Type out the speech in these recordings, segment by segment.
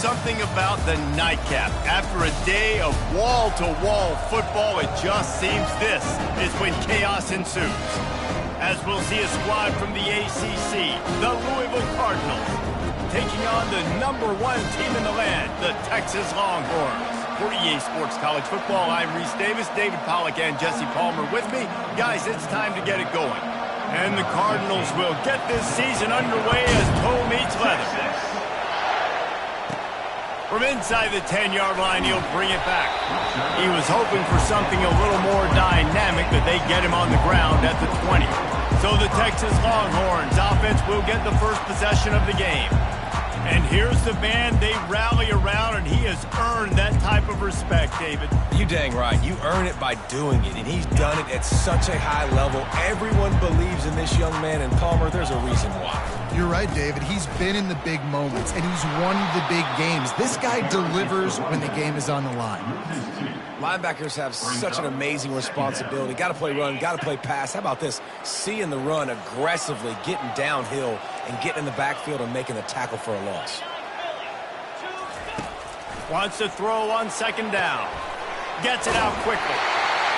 something about the nightcap. After a day of wall-to-wall football, it just seems this is when chaos ensues. As we'll see a squad from the ACC, the Louisville Cardinals, taking on the #1 team in the land, the Texas Longhorns. For EA Sports College Football, I'm Reese Davis, David Pollack, and Jesse Palmer with me. Guys, it's time to get it going. And the Cardinals will get this season underway as toe meets leather. From inside the 10-yard line, he'll bring it back. He was hoping for something a little more dynamic, but they get him on the ground at the 20. So the Texas Longhorns offense will get the first possession of the game. And here's the man they rally around, and he has earned that type of respect, David. You dang right. You earn it by doing it, and he's done it at such a high level. Everyone believes in this young man, and Palmer, there's a reason why. You're right, David. He's been in the big moments, and he's won the big games. This guy delivers when the game is on the line. Linebackers have such an amazing responsibility. Got to play run, got to play pass. How about this? Seeing the run aggressively, getting downhill, and getting in the backfield and making the tackle for a loss. Wants to throw on second down. Gets it out quickly.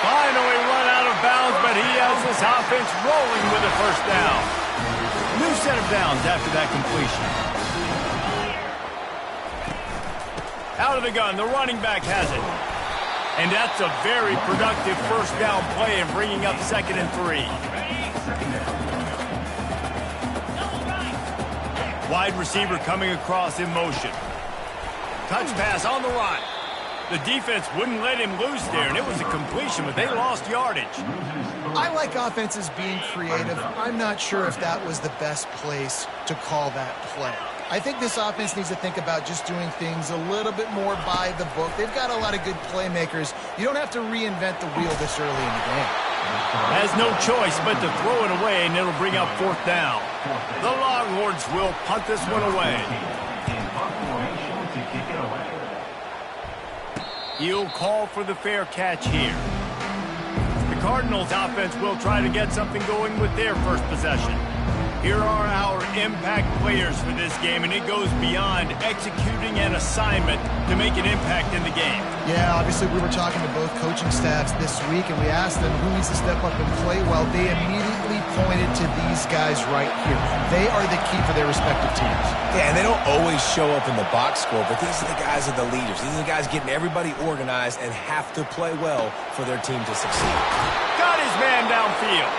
Finally run out of bounds, but he has this offense rolling with a first down. New set of downs after that completion. Out of the gun, the running back has it. And that's a very productive first down play and bringing up 2nd and 3. Wide receiver coming across in motion. Touch pass on the run. The defense wouldn't let him loose there, and it was a completion, but they lost yardage. I like offenses being creative. I'm not sure if that was the best place to call that play. I think this offense needs to think about just doing things a little bit more by the book. They've got a lot of good playmakers. You don't have to reinvent the wheel this early in the game. Has no choice but to throw it away, and it'll bring up 4th down. The Longhorns will punt this one away. He'll call for the fair catch here. The Cardinals offense will try to get something going with their first possession. Here are our impact players for this game, and it goes beyond executing an assignment to make an impact in the game. Yeah, obviously we were talking to both coaching staffs this week, and we asked them who needs to step up and play well. They immediately pointed to these guys right here. They are the key for their respective teams. Yeah, and they don't always show up in the box score, but these are the guys that are the leaders. These are the guys getting everybody organized and have to play well for their team to succeed. Got his man downfield.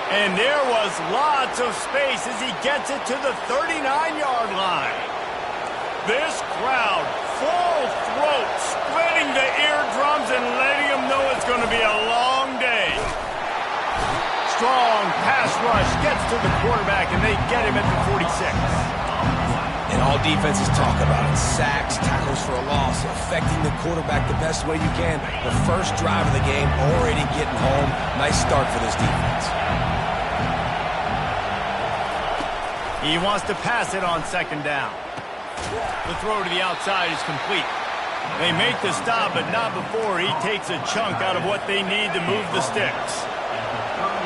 And there was lots of space as he gets it to the 39-yard line. This crowd, full throat, splitting the eardrums and letting them know it's going to be a long day. Strong pass rush gets to the quarterback, and they get him at the 46. And all defenses talk about it. Sacks, tackles for a loss, affecting the quarterback the best way you can. The first drive of the game, already getting home. Nice start for this defense. He wants to pass it on 2nd down. The throw to the outside is complete. They make the stop, but not before he takes a chunk out of what they need to move the sticks.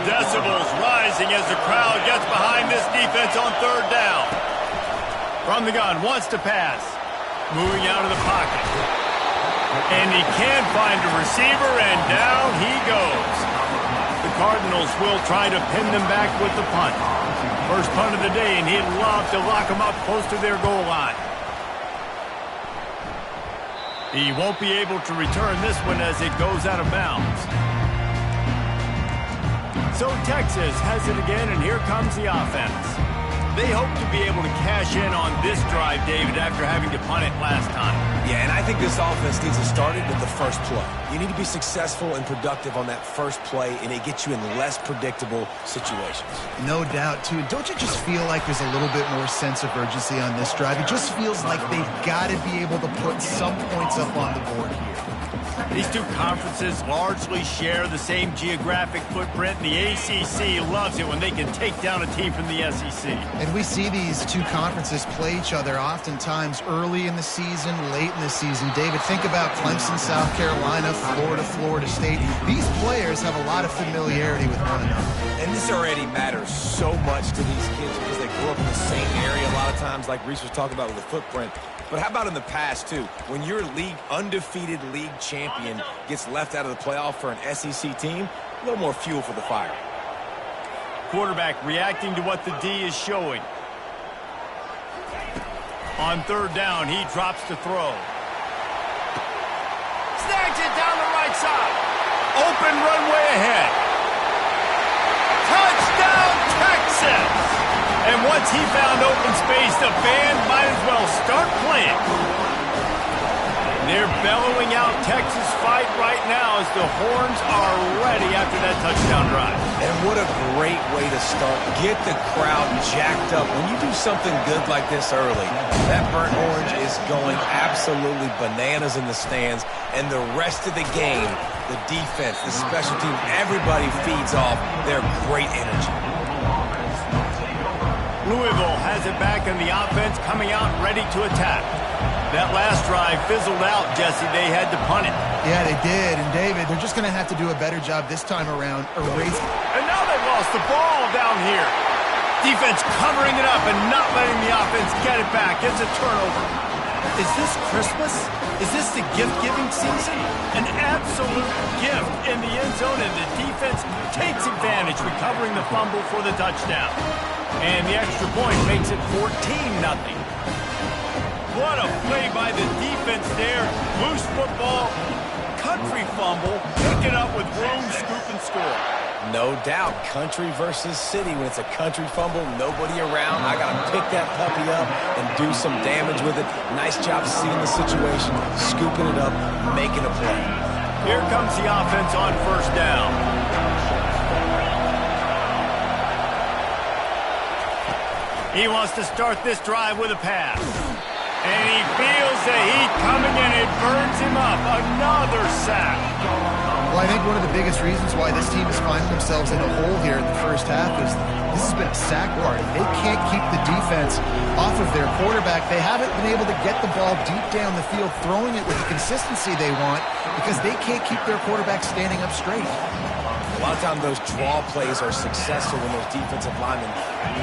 Decibels rising as the crowd gets behind this defense on 3rd down. From the gun, wants to pass. Moving out of the pocket. And he can't find a receiver, and down he goes. The Cardinals will try to pin them back with the punt. First punt of the day, and he'd love to lock them up close to their goal line. He won't be able to return this one as it goes out of bounds. So Texas has it again, and here comes the offense. They hope to be able to cash in on this drive, David, after having to punt it last time. Yeah, and I think this offense needs to start it with the first play. You need to be successful and productive on that first play, and it gets you in less predictable situations. No doubt, too. Don't you just feel like there's a little bit more sense of urgency on this drive? It just feels like they've got to be able to put some points up on the board here. These two conferences largely share the same geographic footprint, and the ACC loves it when they can take down a team from the SEC. And we see these two conferences play each other oftentimes early in the season, late in the season. David, think about Clemson, South Carolina, Florida, Florida State. These players have a lot of familiarity with one another. And this already matters so much to these kids because they grew up in the same area a lot of times, like Reese was talking about with the footprint. But how about in the past, too? When your undefeated league champion gets left out of the playoff for an SEC team, a little more fuel for the fire. Quarterback reacting to what the D is showing. On third down, he drops to throw. Snags it down the right side. Open runway ahead. Touchdown, Texas! And once he found open space, the band might as well start playing. They're bellowing out Texas fight right now as the horns are ready after that touchdown drive. And what a great way to start. Get the crowd jacked up. When you do something good like this early, that burnt orange is going absolutely bananas in the stands. And the rest of the game, the defense, the special team, everybody feeds off their great energy. Louisville has it back in the offense, coming out ready to attack. That last drive fizzled out, Jesse. They had to punt it. Yeah, they did. And, David, they're just going to have to do a better job this time around erasing. And now they've lost the ball down here. Defense covering it up and not letting the offense get it back. It's a turnover. Is this Christmas? Is this the gift-giving season? An absolute gift in the end zone, and the defense takes advantage, recovering the fumble for the touchdown. And the extra point makes it 14-0. What a play by the defense there. Loose football, country fumble, pick it up with room, scoop, and score. No doubt, country versus city. When it's a country fumble, nobody around. I got to pick that puppy up and do some damage with it. Nice job seeing the situation, scooping it up, making a play. Here comes the offense on first down. He wants to start this drive with a pass. And he feels the heat coming and it burns him up. Another sack. Well, I think one of the biggest reasons why this team is finding themselves in a hole here in the first half is this has been a sack party. They can't keep the defense off of their quarterback. They haven't been able to get the ball deep down the field, throwing it with the consistency they want because they can't keep their quarterback standing up straight. A lot of times those draw plays are successful when those defensive linemen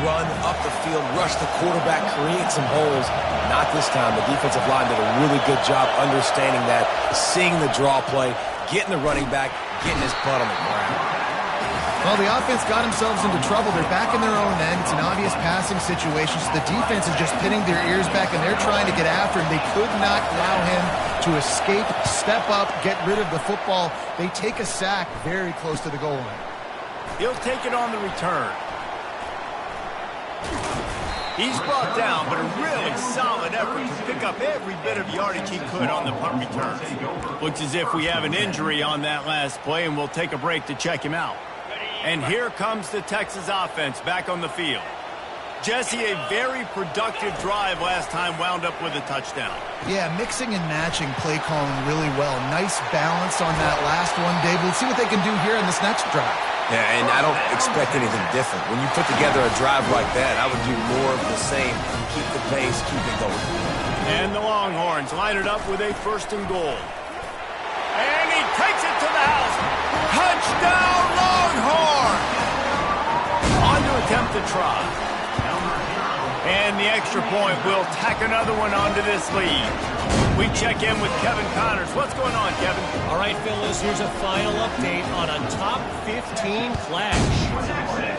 run up the field, rush the quarterback, create some holes. Not this time. The defensive line did a really good job understanding that, seeing the draw play, getting the running back, getting his butt on the ground. Well, the offense got themselves into trouble. They're back in their own end. It's an obvious passing situation, so the defense is just pinning their ears back, and they're trying to get after him. They could not allow him to escape, step up, get rid of the football. They take a sack very close to the goal line. He'll take it on the return. He's brought down, but a really solid effort to pick up every bit of yardage he could on the punt return. Looks as if we have an injury on that last play, and we'll take a break to check him out. And here comes the Texas offense back on the field. Jesse, a very productive drive last time wound up with a touchdown. Yeah, mixing and matching play calling really well. Nice balance on that last one, Dave. Let's see what they can do here in this next drive. Yeah, and I don't expect anything different. When you put together a drive like that, I would do more of the same. Keep the pace, keep it going. And the Longhorns line it up with a first and goal. And he takes it to the house. Touchdown, Longhorn! On to attempt to try. And the extra point will tack another one onto this lead. We check in with Kevin Connors. What's going on, Kevin? All right, fellas, here's a final update on a top 15 clash.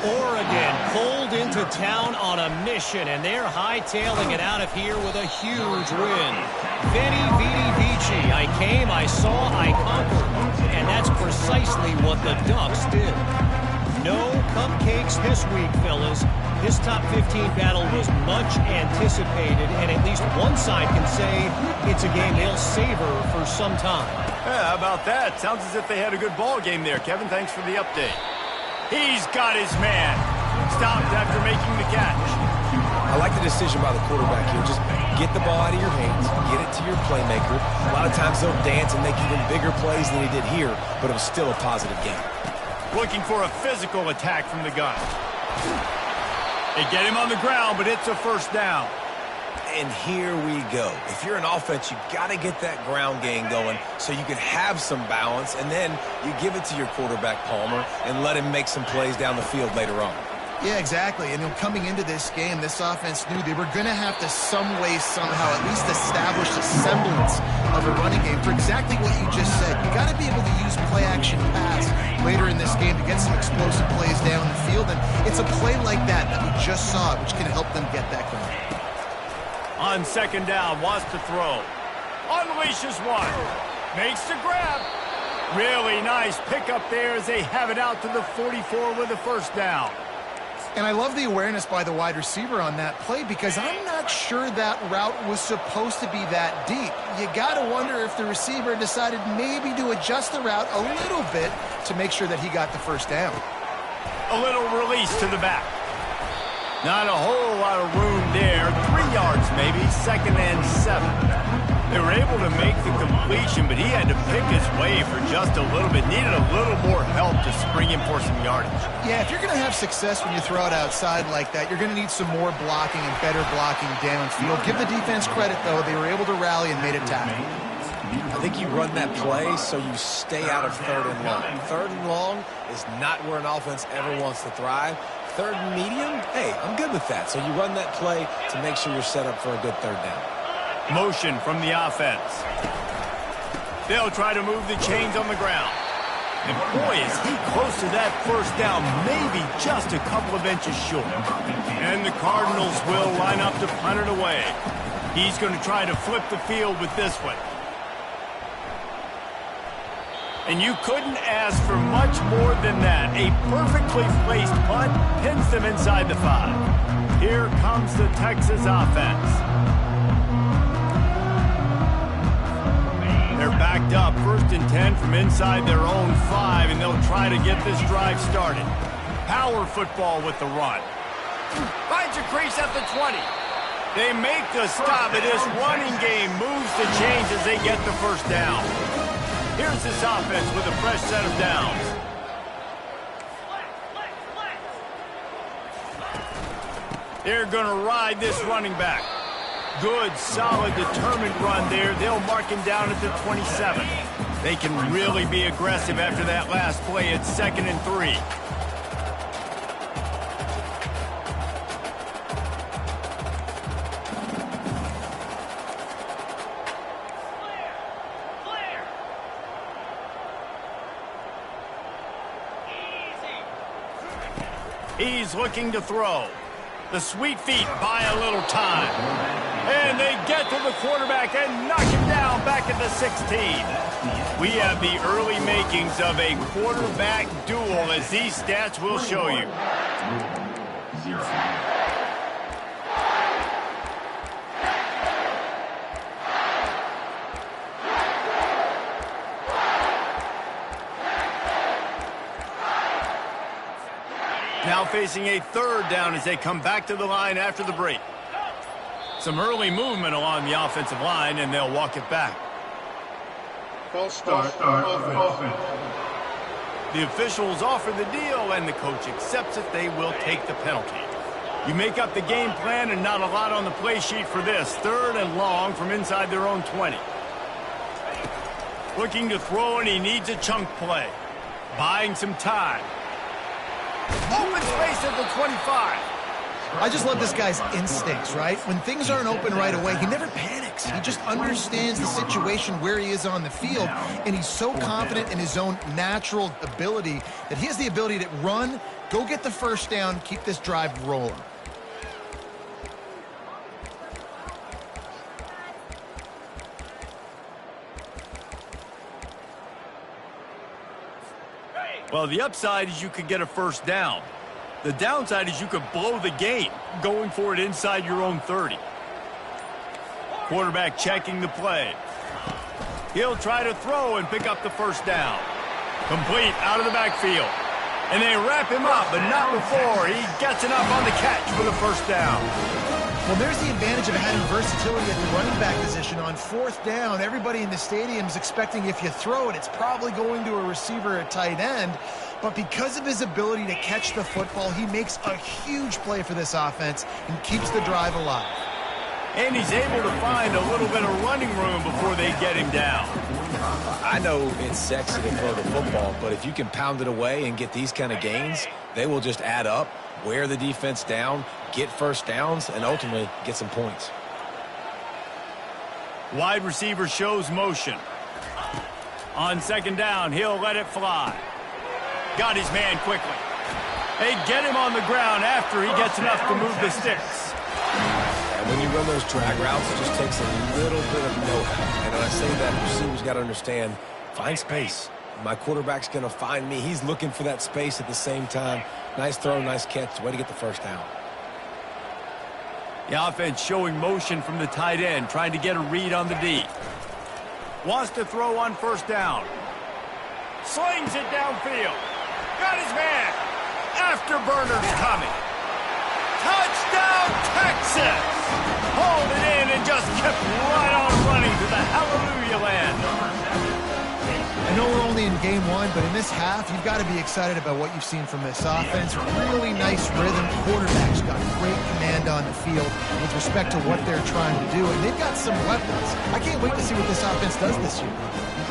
Oregon pulled into town on a mission, and they're hightailing it out of here with a huge win. Veni, vidi, vici. I came, I saw, I conquered. And that's precisely what the Ducks did. No cupcakes this week, fellas. This top 15 battle was much anticipated, and at least one side can say it's a game they'll savor for some time. Yeah, how about that? Sounds as if they had a good ball game there. Kevin, thanks for the update. He's got his man. Stopped after making the catch. I like the decision by the quarterback here. Just get the ball out of your hands, get it to your playmaker. A lot of times they'll dance and make even bigger plays than he did here, but it was still a positive game. Looking for a physical attack from the gun. They get him on the ground, but it's a first down. And here we go. If you're an offense, you got to get that ground game going so you can have some balance, and then you give it to your quarterback, Palmer, and let him make some plays down the field later on. Yeah, exactly. And coming into this game, this offense knew they were going to have to some way, somehow, at least establish a semblance of a running game for exactly what you just said. You got to be able to use play-action pass later in this game to get some explosive plays down the field. And it's a play like that we just saw, which can help them get that going. On second down, wants to throw. Unleashes one. Makes the grab. Really nice pickup there as they have it out to the 44 with a first down. And I love the awareness by the wide receiver on that play because I'm not sure that route was supposed to be that deep. You got to wonder if the receiver decided maybe to adjust the route a little bit to make sure that he got the first down. A little release to the back. Not a whole lot of room there. 3 yards maybe, 2nd and 7. They were able to make the completion, but he had to pick his way for just a little bit. Needed a little more help to spring him for some yardage. Yeah, if you're going to have success when you throw it outside like that, you're going to need some more blocking and better blocking downfield. Give the defense credit, though. They were able to rally and made a tackle. I think you run that play so you stay out of 3rd and long. 3rd and long is not where an offense ever wants to thrive. 3rd and medium, hey, I'm good with that. So you run that play to make sure you're set up for a good 3rd down. Motion from the offense. They'll try to move the chains on the ground. And boy, is he close to that first down, maybe just a couple of inches short. And the Cardinals will line up to punt it away. He's going to try to flip the field with this one. And you couldn't ask for much more than that. A perfectly placed punt pins them inside the 5. Here comes the Texas offense. They're backed up, 1st and 10 from inside their own 5, and they'll try to get this drive started. Power football with the run. Finds a crease at the 20. They make the stop, and this running game moves the chains as they get the first down. Here's this offense with a fresh set of downs. They're going to ride this running back. Good, solid, determined run there. They'll mark him down at the 27. They can really be aggressive after that last play. It's 2nd and 3. He's looking to throw. The sweet feet buy a little time. And they get to the quarterback and knock him down back at the 16. We have the early makings of a quarterback duel, as these stats will show you. Now facing a 3rd down as they come back to the line after the break. Some early movement along the offensive line, and they'll walk it back. False start offense. The officials offer the deal, and the coach accepts it. They will take the penalty. You make up the game plan, and not a lot on the play sheet for this. 3rd and long from inside their own 20. Looking to throw, and he needs a chunk play. Buying some time. Open space at the 25. I just love this guy's instincts, right? When things aren't open right away, he never panics. He just understands the situation where he is on the field, and he's so confident in his own natural ability that he has the ability to run, go get the first down, keep this drive rolling. Well, the upside is you could get a first down. The downside is you could blow the game going for it inside your own 30. Quarterback checking the play. He'll try to throw and pick up the first down. Complete out of the backfield. And they wrap him up, but not before he gets enough on the catch for the first down. Well, there's the advantage of having versatility at the running back position. On 4th down, everybody in the stadium is expecting if you throw it, it's probably going to a receiver at tight end. But because of his ability to catch the football, he makes a huge play for this offense and keeps the drive alive. And he's able to find a little bit of running room before they get him down. I know it's sexy to throw the football, but if you can pound it away and get these kind of gains, they will just add up. wear the defense down, get first downs, and ultimately get some points. Wide receiver shows motion. On second down, he'll let it fly. Got his man quickly. They get him on the ground after he gets enough to move the sticks. And when you run those drag routes, it just takes a little bit of know-how. And when I say that, receivers got to understand, find space. My quarterback's going to find me. He's looking for that space at the same time. Nice throw, nice catch. Way to get the first down. The offense showing motion from the tight end, trying to get a read on the D. Wants to throw on first down. Slings it downfield. Got his man. Afterburner's coming. Touchdown, Texas! Hauled it in and just kept right on running to the hallelujah land. I know we're only in game one, but in this half, you've got to be excited about what you've seen from this offense. Really nice rhythm. Quarterback's got great command on the field with respect to what they're trying to do, and they've got some weapons. I can't wait to see what this offense does this year.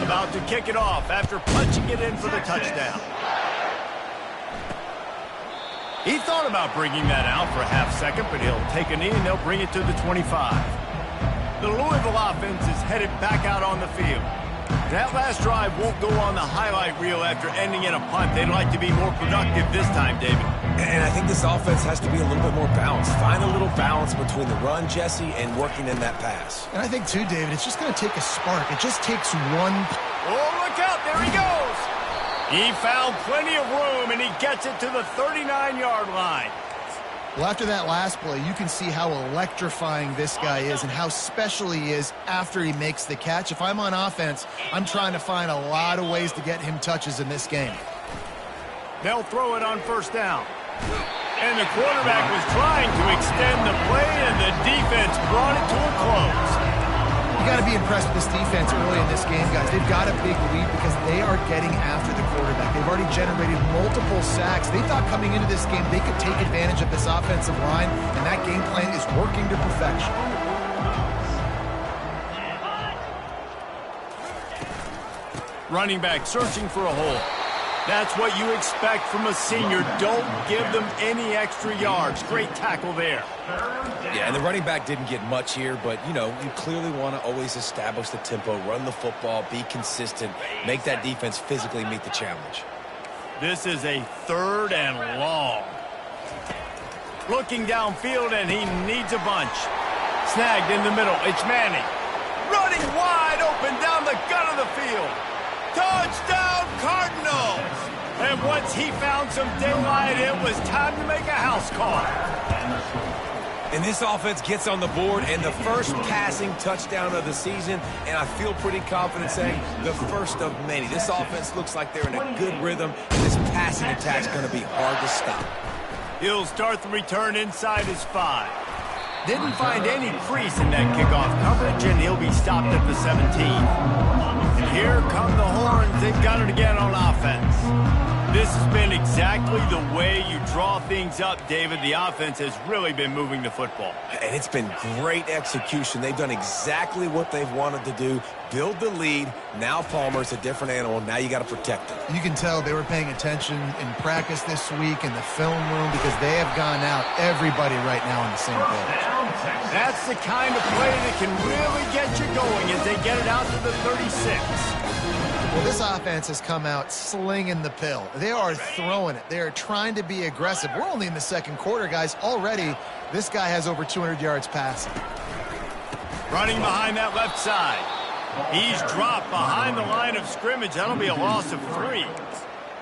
About to kick it off after punching it in for the touchdown. He thought about bringing that out for a half second, but he'll take a knee and they'll bring it to the 25. The Louisville offense is headed back out on the field. That last drive won't go on the highlight reel after ending in a punt. They'd like to be more productive this time, David. And I think this offense has to be a little bit more balanced. Find a little balance between the run, Jesse, and working in that pass. And I think, too, David, it's just going to take a spark. It just takes one. Oh, look out. There he goes. He found plenty of room, and he gets it to the 39-yard line. Well, after that last play, you can see how electrifying this guy is and how special he is after he makes the catch. If I'm on offense, I'm trying to find a lot of ways to get him touches in this game. They'll throw it on first down. And the quarterback was trying to extend the play, and the defense brought it to a close. You got to be impressed with this defense early in this game, guys. They've got a big lead because they are getting after the quarterback. They've already generated multiple sacks. They thought coming into this game they could take advantage of this offensive line, and that game plan is working to perfection. Running back searching for a hole. That's what you expect from a senior. Don't give them any extra yards. Great tackle there. Yeah, and the running back didn't get much here, but, you know, you clearly want to always establish the tempo, run the football, be consistent, make that defense physically meet the challenge. This is a 3rd and long. Looking downfield, and he needs a bunch. Snagged in the middle. It's Manning. Running wide open down the gut of the field. Touchdown, Cardinals! And once he found some daylight, it was time to make a house call. And this offense gets on the board, and the first passing touchdown of the season, and I feel pretty confident saying the first of many. This offense looks like they're in a good rhythm, and this passing attack's going to be hard to stop. He'll start the return inside his 5. Didn't find any crease in that kickoff coverage, and he'll be stopped at the 17. And here come the horns. They've got it again on offense. This has been exactly the way you draw things up, David. The offense has really been moving the football. And it's been great execution. They've done exactly what they've wanted to do. Build the lead. Now Palmer's a different animal. Now you got to protect him. You can tell they were paying attention in practice this week in the film room because they have gone out, everybody right now on the same page. That's the kind of play that can really get you going as they get it out to the 36. Well, this offense has come out slinging the pill. They are throwing it. They are trying to be aggressive. We're only in the second quarter, guys. Already, this guy has over 200 yards passing. Running behind that left side. He's dropped behind the line of scrimmage. That'll be a loss of 3.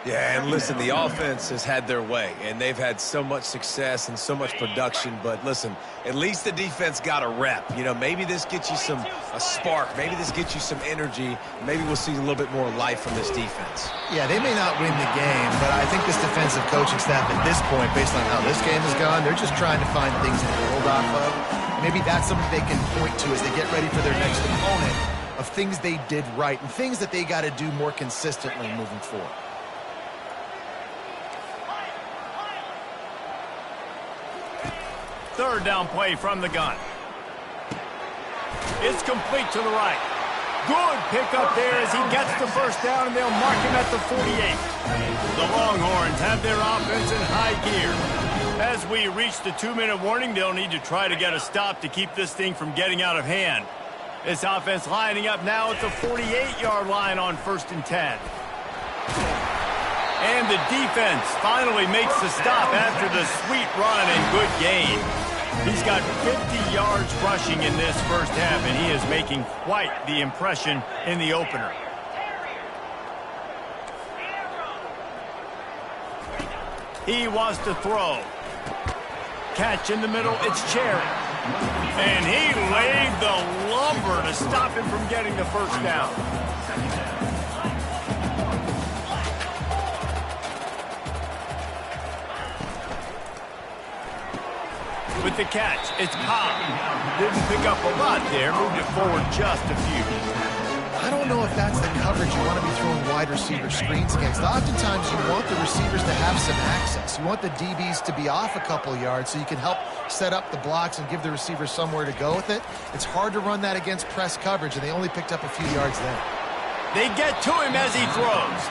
Yeah, and listen, the offense has had their way, and they've had so much success and so much production. But listen, at least the defense got a rep. You know, maybe this gets you a spark. Maybe this gets you some energy. Maybe we'll see a little bit more life from this defense. Yeah, they may not win the game, but I think this defensive coaching staff at this point, based on how this game has gone, they're just trying to find things to build off of. Maybe that's something they can point to as they get ready for their next opponent of things they did right and things that they got to do more consistently moving forward. Third down play from the gun. It's complete to the right. Good pickup there as he gets the first down, and they'll mark him at the 48. The Longhorns have their offense in high gear. As we reach the 2-minute warning, they'll need to try to get a stop to keep this thing from getting out of hand. This offense lining up now at the 48-yard line on 1st and 10. And the defense finally makes the stop after the sweet run and good gain. He's got 50 yards rushing in this first half, and he is making quite the impression in the opener. He wants to throw. Catch in the middle, it's Cherry. And he laid the lumber to stop him from getting the first down. With the catch, it's Cobb. Didn't pick up a lot there, moved it forward just a few. I don't know if that's the coverage you want to be throwing wide receiver screens against. Oftentimes, you want the receivers to have some access. You want the DBs to be off a couple yards so you can help set up the blocks and give the receiver somewhere to go with it. It's hard to run that against press coverage, and they only picked up a few yards there. They get to him as he throws.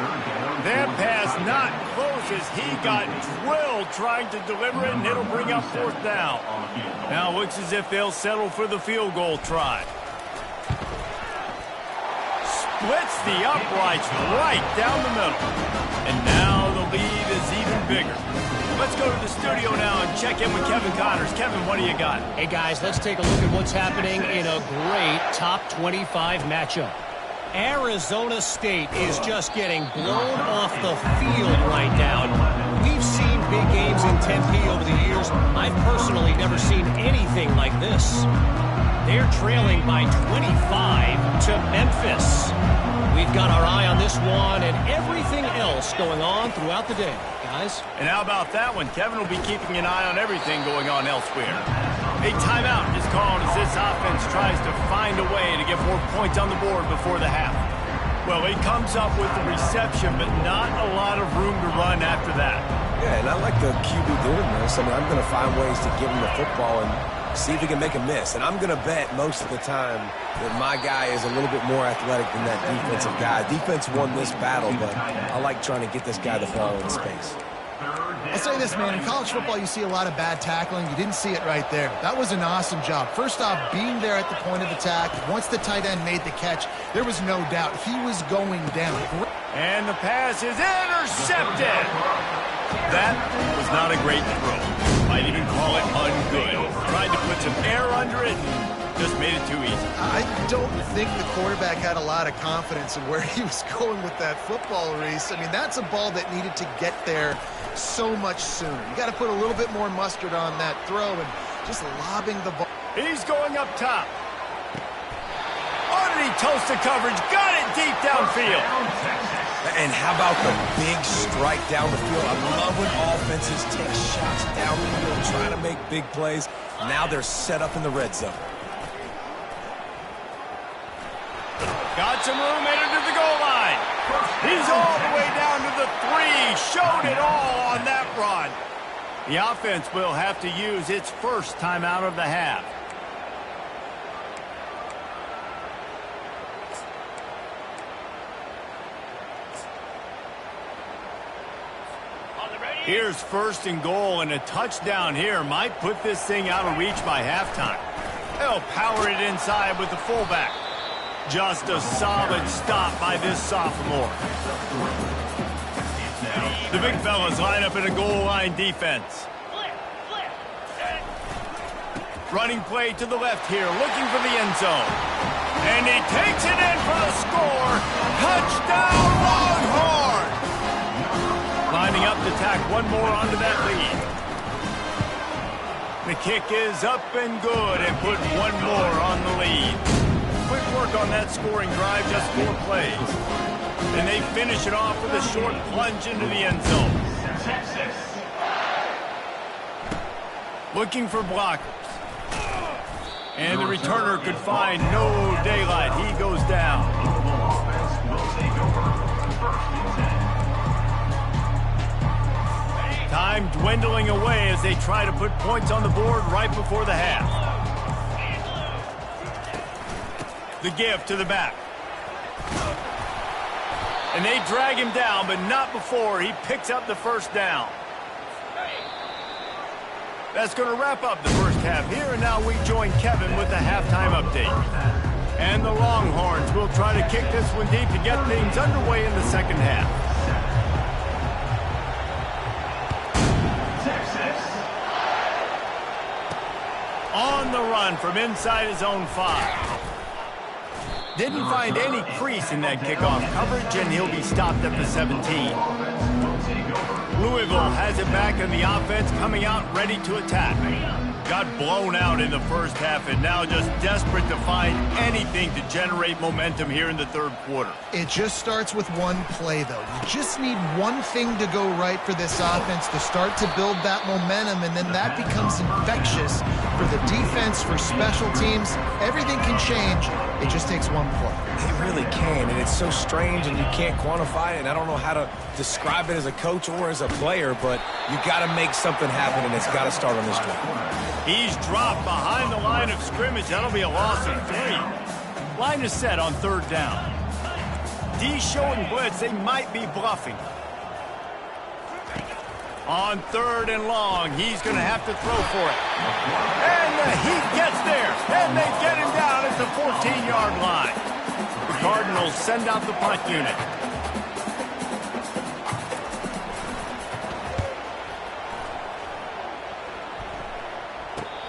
That pass not close as he got drilled trying to deliver it, and it'll bring up 4th down. Now it looks as if they'll settle for the field goal try. Splits the uprights right down the middle. And now the lead is even bigger. Let's go to the studio now and check in with Kevin Connors. Kevin, what do you got? Hey, guys, let's take a look at what's happening in a great top 25 matchup. Arizona State is just getting blown off the field right now. We've seen big games in Tempe over the years. I've personally never seen anything like this. They're trailing by 25 to Memphis. We've got our eye on this one and everything else going on throughout the day, guys. And how about that one? Kevin will be keeping an eye on everything going on elsewhere. A timeout is called as this offense tries to find a way to get more points on the board before the half. Well, he comes up with the reception, but not a lot of room to run after that. Yeah, and I like the QB doing this. I mean, I'm going to find ways to give him the football and see if he can make a miss. And I'm going to bet most of the time that my guy is a little bit more athletic than that defensive guy. Defense won this battle, but I like trying to get this guy the ball in space. I'll say this, man. In college football, you see a lot of bad tackling. You didn't see it right there. That was an awesome job. First off, being there at the point of attack. Once the tight end made the catch, there was no doubt he was going down. And the pass is intercepted. That was not a great throw. Might even call it ungood. Tried to put some air under it and just made it too easy. I don't think the quarterback had a lot of confidence in where he was going with that football, Reese. I mean, that's a ball that needed to get there so much sooner. You got to put a little bit more mustard on that throw and just lobbing the ball. He's going up top. Oh, did he toast the coverage? Got it deep downfield. And how about the big strike down the field? I love when offenses take shots down the field, trying to make big plays. Now they're set up in the red zone. Got some room, headed to the goal line. He's all the way down to the 3. Showed it all on that run. The offense will have to use its first timeout of the half. Here's 1st and goal, and a touchdown here might put this thing out of reach by halftime. They'll power it inside with the fullback. Just a solid stop by this sophomore. The big fellas line up in a goal line defense. Running play to the left here, looking for the end zone. And he takes it in for the score. Touchdown, Longhorn! Lining up to tack one more onto that lead. The kick is up and good and put one more on the lead. Quick work on that scoring drive, just 4 plays. And they finish it off with a short plunge into the end zone. Looking for blockers. And the returner could find no daylight. He goes down. Time dwindling away as they try to put points on the board right before the half. The give to the back. And they drag him down, but not before he picks up the first down. That's going to wrap up the first half here, and now we join Kevin with the halftime update. And the Longhorns will try to kick this one deep to get things underway in the second half. On the run from inside his own 5. Didn't find any crease in that kickoff coverage, and he'll be stopped at the 17. Louisville has it back in the offense, coming out ready to attack. Got blown out in the first half and now just desperate to find anything to generate momentum here in the third quarter. It just starts with one play, though. You just need one thing to go right for this offense to start to build that momentum, and then that becomes infectious for the defense, for special teams. Everything can change. It just takes one play. It really can, and it's so strange, and you can't quantify it, and I don't know how to describe it as a coach or as a player, but you got to make something happen, and it's got to start on this drive. He's dropped behind the line of scrimmage. That'll be a loss of 3. Line is set on third down. D showing blitz. They might be bluffing. On third and long, he's going to have to throw for it. And the Heat gets there, and they get him down at the 14-yard line. The Cardinals send out the punt unit.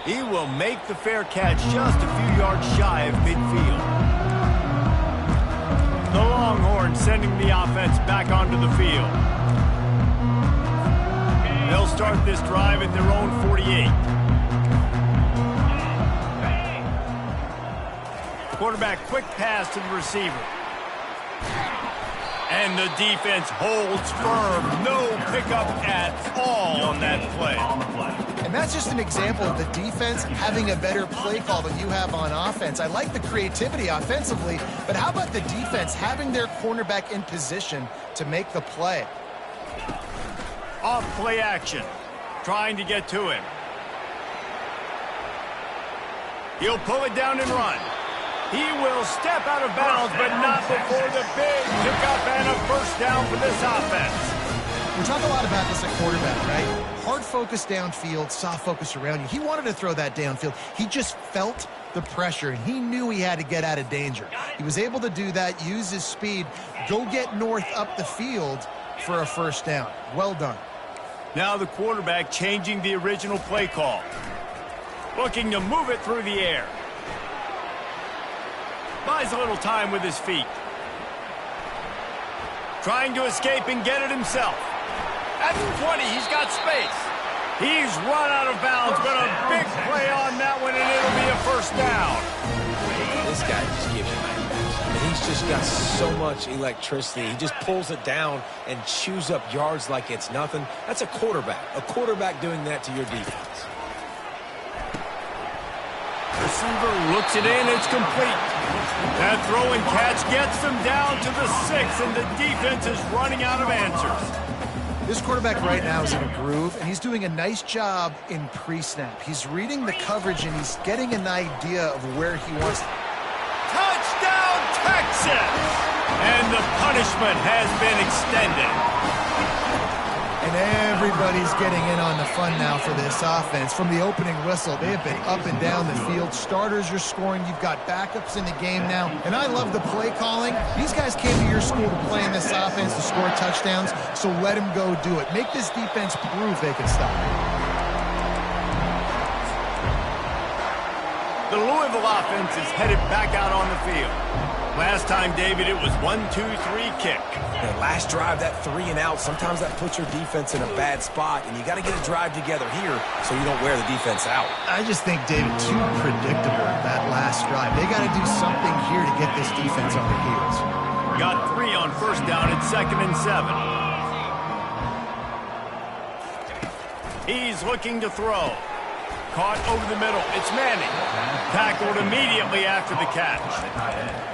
He will make the fair catch just a few yards shy of midfield. The Longhorns sending the offense back onto the field. They'll start this drive at their own 48. Quarterback quick pass to the receiver. And the defense holds firm. No pickup at all on that play. And that's just an example of the defense having a better play call than you have on offense. I like the creativity offensively, but how about the defense having their cornerback in position to make the play? Off play action. Trying to get to him. He'll pull it down and run. He will step out of bounds, but not before the big pickup and a first down for this offense. We talk a lot about this at quarterback, right? Hard focus downfield, soft focus around you. He wanted to throw that downfield. He just felt the pressure, and he knew he had to get out of danger. He was able to do that, use his speed, go get north up the field for a first down. Well done. Now the quarterback changing the original play call. Looking to move it through the air. Buys a little time with his feet. Trying to escape and get it himself. At the 20, he's got space. He's run out of bounds, but a big play on that one, and it'll be a first down. This guy just gives you nightmares. I mean, he's just got so much electricity. He just pulls it down and chews up yards like it's nothing. That's a quarterback. A quarterback doing that to your defense. Receiver looks it in. It's complete. That throw and catch gets them down to the 6, and the defense is running out of answers. This quarterback right now is in a groove, and he's doing a nice job in pre-snap. He's reading the coverage, and he's getting an idea of where he wants to. Touchdown, Texas! And the punishment has been extended. And everybody's getting in on the fun now for this offense. From the opening whistle, they have been up and down the field. Starters are scoring. You've got backups in the game now. And I love the play calling. These guys came to your school to play in this offense to score touchdowns, so let them go do it. Make this defense prove they can stop it. The Louisville offense is headed back out on the field. Last time, David, it was 1-2-3 kick. And last drive, that 3 and out, sometimes that puts your defense in a bad spot, and you got to get a drive together here so you don't wear the defense out. I just think, David, too predictable that last drive. They got to do something here to get this defense on their heels. Got 3 on first down at 2nd and 7. He's looking to throw. Caught over the middle. It's Manning. Tackled immediately after the catch.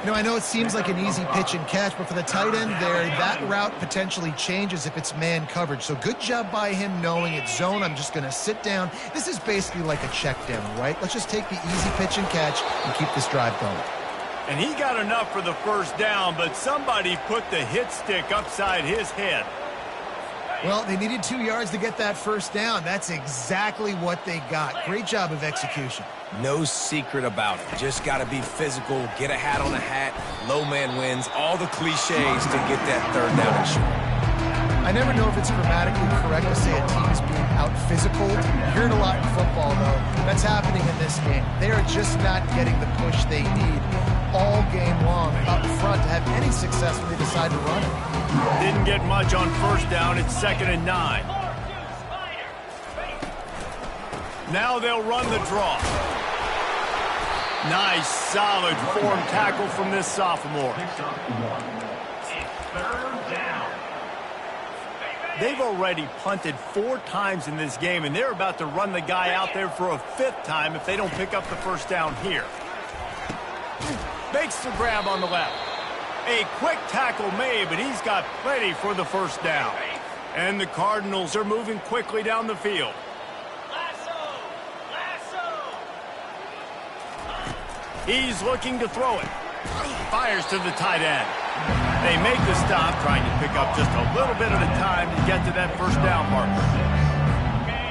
You know, I know it seems like an easy pitch and catch, but for the tight end there, that route potentially changes if it's man coverage. So good job by him knowing it's zone. I'm just going to sit down. This is basically like a check down, right? Let's just take the easy pitch and catch and keep this drive going. And he got enough for the first down, but somebody put the hit stick upside his head. Well, they needed 2 yards to get that first down. That's exactly what they got. Great job of execution. No secret about it. Just got to be physical, get a hat on a hat, low man wins, all the cliches to get that third down and short. I never know if it's grammatically correct to say a team is being out-physical. You hear it a lot in football, though. That's happening in this game. They are just not getting the push they need all game long up front to have any success when they decide to run it. Didn't get much on first down. It's 2nd and 9. Now they'll run the draw. Nice, solid form tackle from this sophomore. They've already punted 4 times in this game, and they're about to run the guy out there for a 5th time if they don't pick up the first down here. Makes the grab on the left. A quick tackle made, but he's got plenty for the first down. And the Cardinals are moving quickly down the field. He's looking to throw it. Fires to the tight end. They make the stop, trying to pick up just a little bit at a time to get to that first down marker.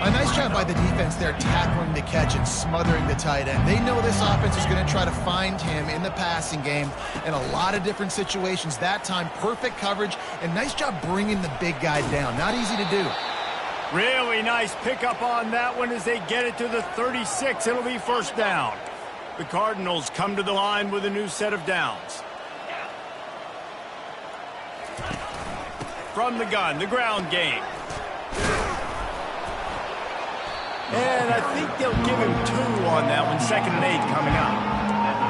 A nice job by the defense there, tackling the catch and smothering the tight end. They know this offense is going to try to find him in the passing game in a lot of different situations. That time, perfect coverage, and nice job bringing the big guy down. Not easy to do. Really nice pickup on that one as they get it to the 36. It'll be first down. The Cardinals come to the line with a new set of downs. From the gun, the ground game. And I think they'll give him 2 on that one. 2nd and 8 coming up.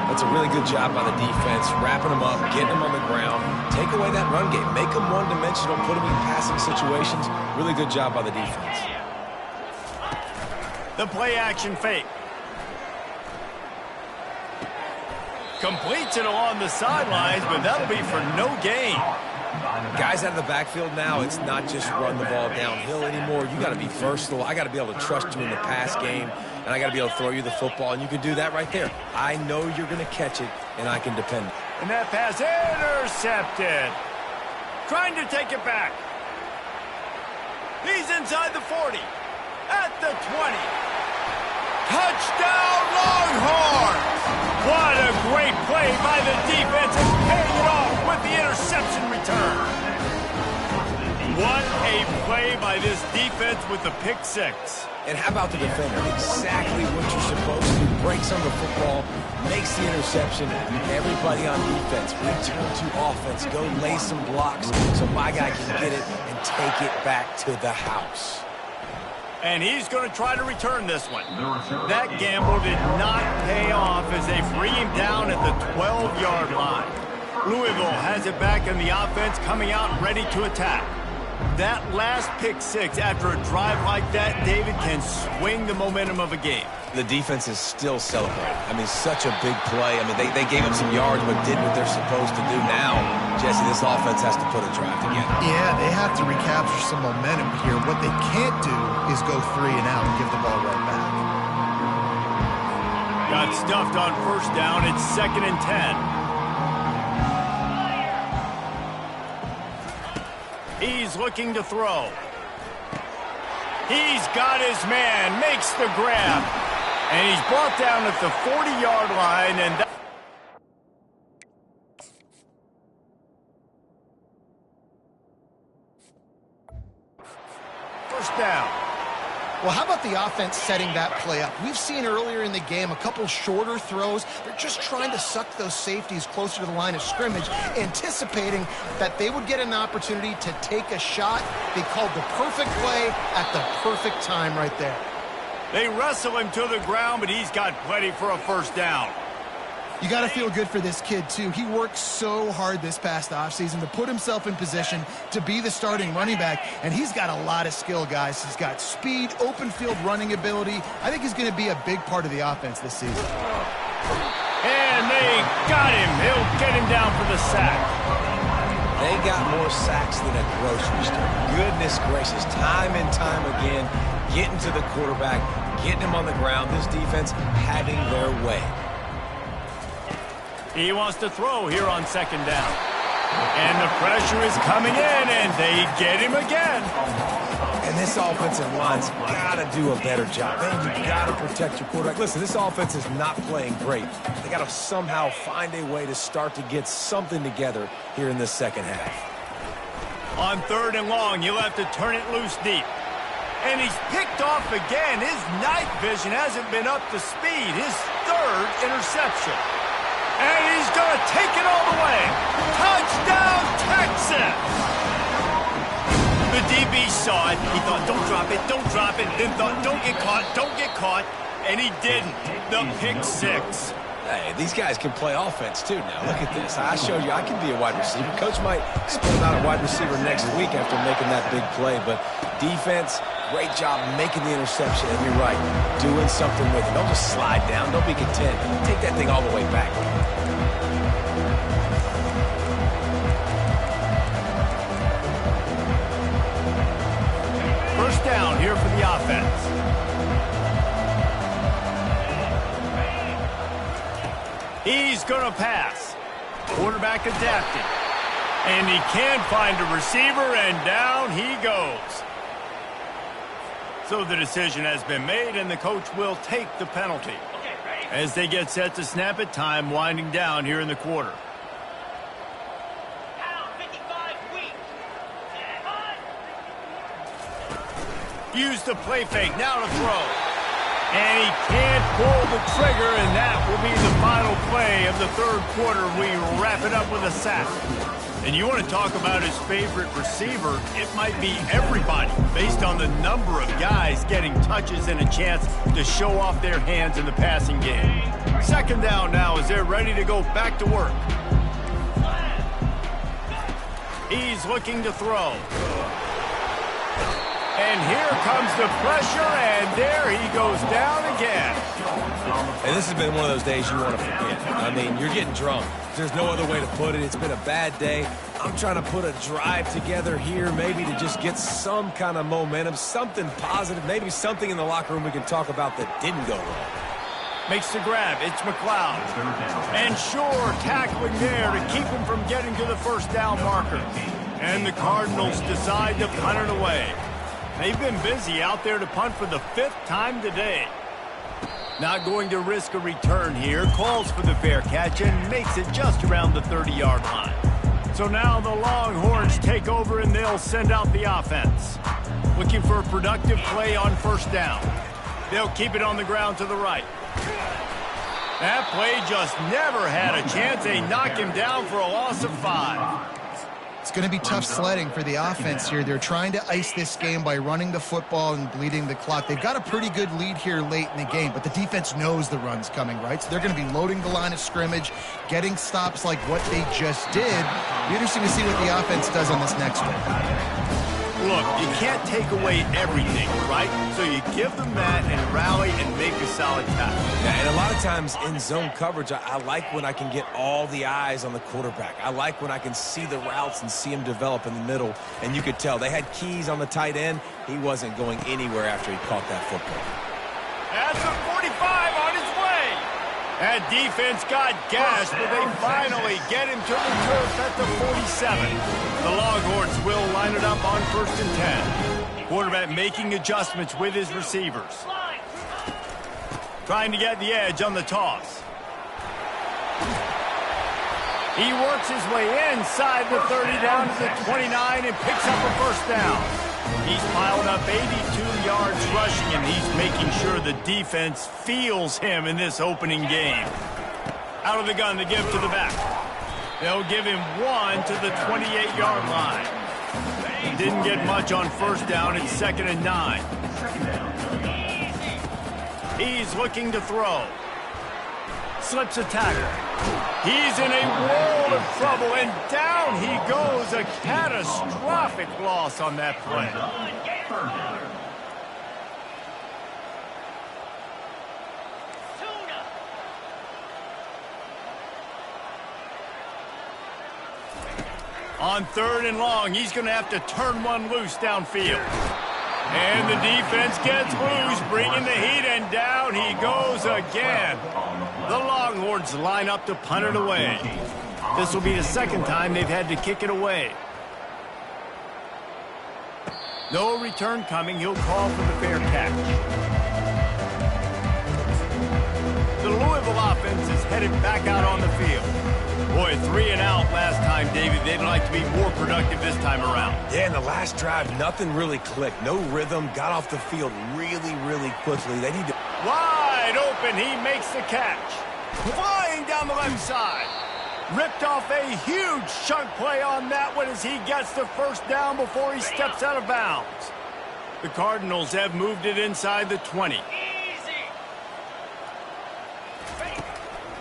That's a really good job by the defense, wrapping them up, getting them on the ground. Take away that run game. Make them one-dimensional, put them in passing situations. Really good job by the defense. The play-action fake. Completes it along the sidelines, but that'll be for no gain. Guys out of the backfield now, it's not just run the ball downhill anymore. You got to be versatile. I got to be able to trust you in the pass game, and I got to be able to throw you the football, and you can do that right there. I know you're going to catch it, and I can depend. And that pass intercepted. Trying to take it back. He's inside the 40. At the 20. Touchdown, Longhorns! What a great play by the defense, and paying it off with the interception return. What a play by this defense with the pick 6. And how about the defender? Exactly what you're supposed to do. Breaks on the football, makes the interception. Everybody on defense, return to offense. Go lay some blocks so my guy can get it and take it back to the house. And he's going to try to return this one. That gamble did not pay off as they free him down at the 12-yard line. Louisville has it back in the offense, coming out ready to attack. That last pick 6 after a drive like that, David, can swing the momentum of a game. The defense is still celebrating. I mean, such a big play. I mean, they gave up some yards but did what they're supposed to do. Now, Jesse, this offense has to put a drive together. Yeah, they have to recapture some momentum here. What they can't do is go 3 and out and give the ball right back. Got stuffed on first down. It's 2nd and 10. He's looking to throw. He's got his man, makes the grab. And he's brought down at the 40-yard line, and first down. Well, how about the offense setting that play up? We've seen earlier in the game a couple shorter throws. They're just trying to suck those safeties closer to the line of scrimmage, anticipating that they would get an opportunity to take a shot. They called the perfect play at the perfect time right there. They wrestle him to the ground, but he's got plenty for a first down. You got to feel good for this kid, too. He worked so hard this past offseason to put himself in position to be the starting running back, and he's got a lot of skill, guys. He's got speed, open field running ability. I think he's going to be a big part of the offense this season. And they got him. He'll get him down for the sack. They got more sacks than a grocery store. Goodness gracious, time and time again, getting to the quarterback, getting him on the ground. This defense having their way. He wants to throw here on 2nd down. And the pressure is coming in, and they get him again. And this offensive line's got to do a better job. Man, you got to protect your quarterback. Listen, this offense is not playing great. They got to somehow find a way to start to get something together here in this second half. On 3rd and long, you'll have to turn it loose deep. And he's picked off again. His night vision hasn't been up to speed. His 3rd interception. And he's going to take it all the way. Touchdown, Texas! The DB saw it. He thought, don't drop it, don't drop it. Then thought, don't get caught. And he didn't. The pick 6. Hey, these guys can play offense, too, now. Look at this. I showed you I can be a wide receiver. Coach might split him out a wide receiver next week after making that big play. But defense, great job making the interception. And you're right, doing something with it. Don't just slide down. Don't be content. Take that thing all the way back. First down here for the offense. He's going to pass. Quarterback adapting. And he can't find a receiver, and down he goes. So the decision has been made, and the coach will take the penalty. As they get set to snap it, time winding down here in the quarter. Use the play fake, now to throw. And he can't pull the trigger, and that will be the final play of the 3rd quarter. We wrap it up with a sack. And you want to talk about his favorite receiver, it might be everybody, based on the number of guys getting touches and a chance to show off their hands in the passing game. 2nd down now as they're ready to go back to work. He's looking to throw. And here comes the pressure, and there he goes down again. And this has been one of those days you want to forget. I mean, you're getting drunk. There's no other way to put it. It's been a bad day. I'm trying to put a drive together here, maybe to just get some kind of momentum, something positive, maybe something in the locker room we can talk about that didn't go wrong. Makes the grab. It's McLeod. And sure, tackling there to keep him from getting to the 1st down marker. And the Cardinals decide to punt it away. They've been busy out there to punt for the 5th time today. Not going to risk a return here. Calls for the fair catch and makes it just around the 30-yard line. So now the Longhorns take over and they'll send out the offense. Looking for a productive play on 1st down. They'll keep it on the ground to the right. That play just never had a chance. They knock him down for a loss of 5. It's going to be tough sledding for the offense here. They're trying to ice this game by running the football and bleeding the clock. They've got a pretty good lead here late in the game, but the defense knows the run's coming, right? So they're going to be loading the line of scrimmage, getting stops like what they just did. It'll be interesting to see what the offense does on this next one. Look, you can't take away everything, right? So you give them that and rally and make a solid tackle. Yeah, and a lot of times in zone coverage, I like when I can get all the eyes on the quarterback. I like when I can see the routes and see him develop in the middle. And you could tell they had keys on the tight end. He wasn't going anywhere after he caught that football. That's a 45 on his way. That defense got gashed, but they finally get him to the turf at the 47. The Longhorns will line it up on 1st and 10. Quarterback making adjustments with his receivers. Trying to get the edge on the toss. He works his way inside the 30 down to the 29 and picks up a 1st down. He's piled up 82 yards rushing, and he's making sure the defense feels him in this opening game. Out of the gun to give to the back. They'll give him 1 to the 28-yard line. Didn't get much on 1st down. It's 2nd and 9. He's looking to throw. Slips a tackle. He's in a world of trouble, and down he goes. A catastrophic loss on that play. On 3rd and long, he's going to have to turn one loose downfield. And the defense gets loose, bringing the heat, and down he goes again. The Longhorns line up to punt it away. This will be the second time they've had to kick it away. No return coming. He'll call for the fair catch. The Louisville offense is headed back out on the field. Boy, 3 and out last time, David. They'd like to be more productive this time around. Yeah, in the last drive, nothing really clicked. No rhythm. Got off the field really, really quickly. They need to... Wide open. He makes the catch. Flying down the left side. Ripped off a huge chunk play on that one as he gets the first down before he steps out of bounds. The Cardinals have moved it inside the 20.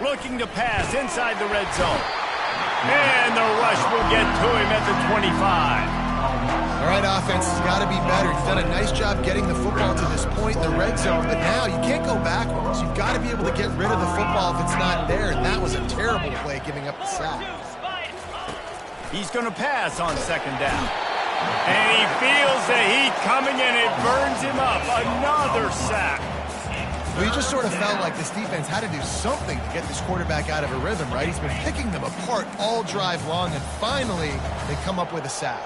Looking to pass inside the red zone. And the rush will get to him at the 25. All right, offense has got to be better. You've done a nice job getting the football to this point in the red zone, but now you can't go backwards. You've got to be able to get rid of the football if it's not there, and that was a terrible play giving up the sack. He's going to pass on second down. And he feels the heat coming, and it burns him up. Another sack. Well, you just sort of felt like this defense had to do something to get this quarterback out of a rhythm, right? He's been picking them apart all drive long, and finally they come up with a sack.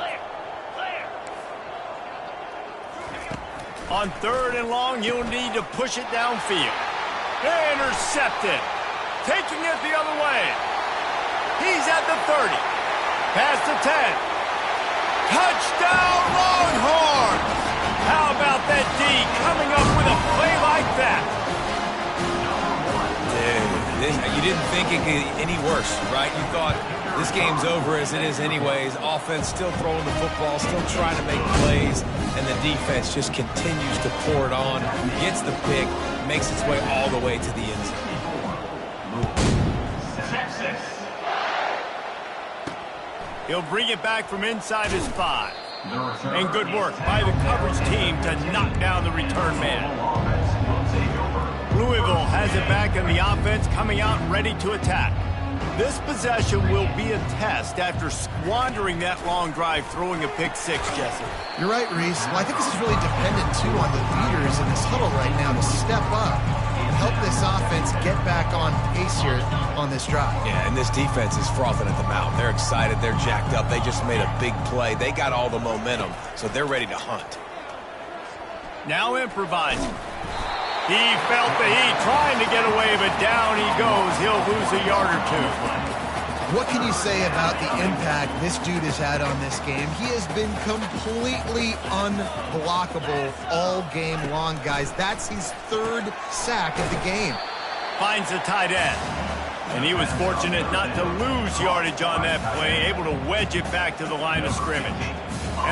On 3rd and long, he'll need to push it downfield. Intercepted. Taking it the other way. He's at the 30. Past the 10. Touchdown, Longhorns! How about that D coming up with a play like that? Dude, you didn't think it could get any worse, right? You thought this game's over as it is anyways. Offense still throwing the football, still trying to make plays, and the defense just continues to pour it on, gets the pick, makes its way all the way to the end zone. He'll bring it back from inside his 5. And good work by the coverage team to knock down the return man. Louisville has it back in the offense, coming out ready to attack. This possession will be a test after squandering that long drive, throwing a pick-6, Jesse. You're right, Reese. Well, I think this is really dependent, too, on the leaders in this huddle right now to step up and help this offense get back on pace here on this drive. Yeah, and this defense is frothing at the mouth. They're excited. They're jacked up. They just made a big play. They got all the momentum, so they're ready to hunt. Now improvising. He felt the heat, trying to get away, but down he goes. He'll lose a yard or 2. What can you say about the impact this dude has had on this game? He has been completely unblockable all game long, guys. That's his 3rd sack of the game. Finds the tight end. And he was fortunate not to lose yardage on that play, able to wedge it back to the line of scrimmage.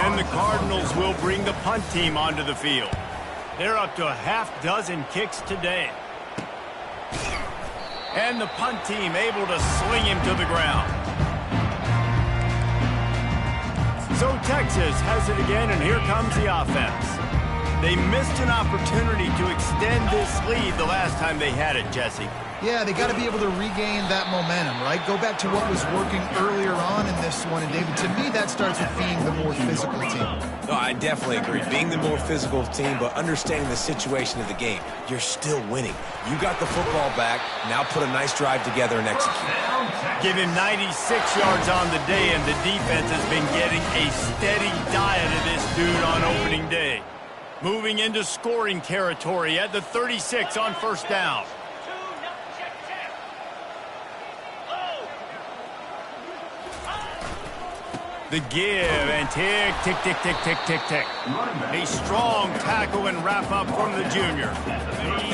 And the Cardinals will bring the punt team onto the field. They're up to a half-dozen kicks today. And the punt team able to sling him to the ground. So Texas has it again, and here comes the offense. They missed an opportunity to extend this lead the last time they had it, Jesse. Yeah, they got to be able to regain that momentum, right? Go back to what was working earlier on in this one. And, David, to me, that starts with being the more physical team. No, I definitely agree. Being the more physical team, but understanding the situation of the game. You're still winning. You got the football back. Now put a nice drive together and execute. Give him 96 yards on the day, and the defense has been getting a steady diet of this dude on opening day. Moving into scoring territory at the 36 on 1st down. The give, and tick, tick, tick, tick, tick, tick, tick. A strong tackle and wrap up from the junior.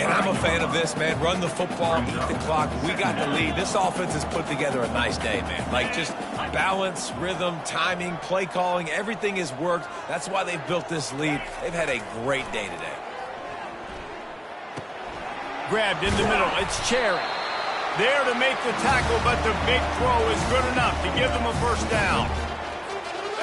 And I'm a fan of this, man. Run the football, eat the clock. We got the lead. This offense has put together a nice day, man. Like, just balance, rhythm, timing, play calling, everything has worked. That's why they've built this lead. They've had a great day today. Grabbed in the middle. It's Cherry. There to make the tackle, but the big throw is good enough to give them a 1st down.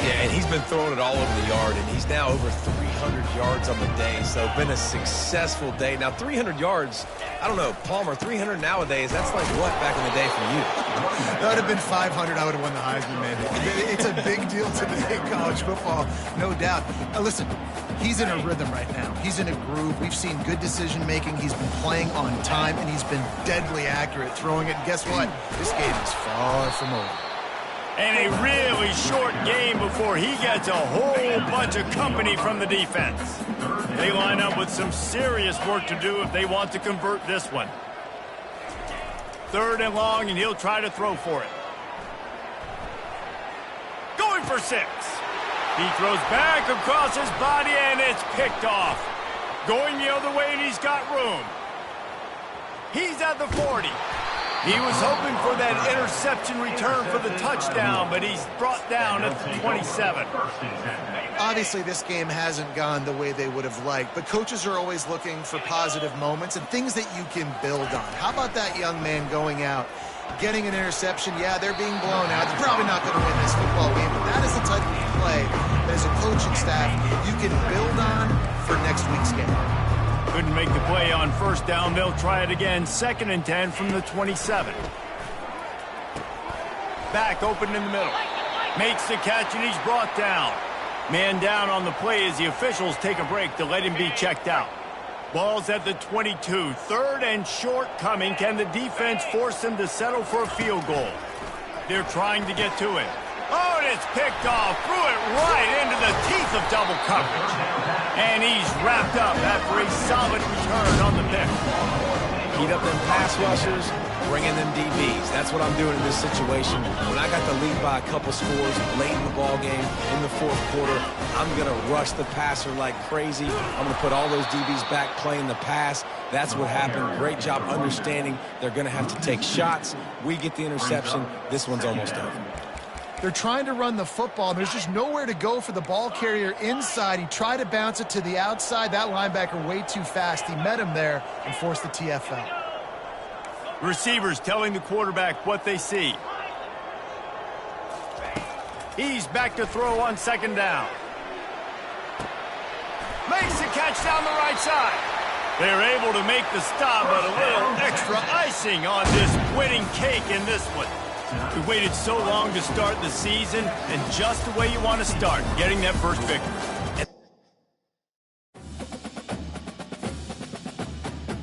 Yeah, and he's been throwing it all over the yard, and he's now over 300 yards on the day, so been a successful day. Now, 300 yards, I don't know, Palmer, 300 nowadays, that's like what back in the day for you? That would have been 500. I would have won the Heisman, man. It's a big deal today in college football, no doubt. Now, listen, he's in a rhythm right now. He's in a groove. We've seen good decision-making. He's been playing on time, and he's been deadly accurate throwing it. And guess what? This game is far from over. And a really short game before he gets a whole bunch of company from the defense. They line up with some serious work to do if they want to convert this one. 3rd and long, and he'll try to throw for it. Going for 6. He throws back across his body, and it's picked off. Going the other way, and he's got room. He's at the 40. He was hoping for that interception return for the touchdown, but he's brought down at the 27. Obviously, this game hasn't gone the way they would have liked, but coaches are always looking for positive moments and things that you can build on. How about that young man going out, getting an interception? Yeah, they're being blown out. They're probably not going to win this football game, but that is the type of play that as a coaching staff you can build on for next week's game. Couldn't make the play on 1st down. They'll try it again. 2nd and 10 from the 27. Back open in the middle. Makes the catch, and he's brought down. Man down on the play as the officials take a break to let him be checked out. Ball's at the 22. 3rd and short coming. Can the defense force them to settle for a field goal? They're trying to get to it. Oh, and it's picked off. Threw it right into the teeth of double coverage. And he's wrapped up after a solid return on the pick. Heat up them pass rushers, bring in them DBs. That's what I'm doing in this situation. When I got the lead by a couple scores late in the ball game, in the 4th quarter, I'm going to rush the passer like crazy. I'm going to put all those DBs back playing the pass. That's what happened. Great job understanding they're going to have to take shots. We get the interception. This one's almost over. They're trying to run the football. There's just nowhere to go for the ball carrier inside. He tried to bounce it to the outside. That linebacker way too fast. He met him there and forced the TFL. Receivers telling the quarterback what they see. He's back to throw on 2nd down. Makes the catch down the right side. They're able to make the stop, but a little extra icing on this winning cake in this one. We waited so long to start the season, and just the way you want to start, getting that first victory.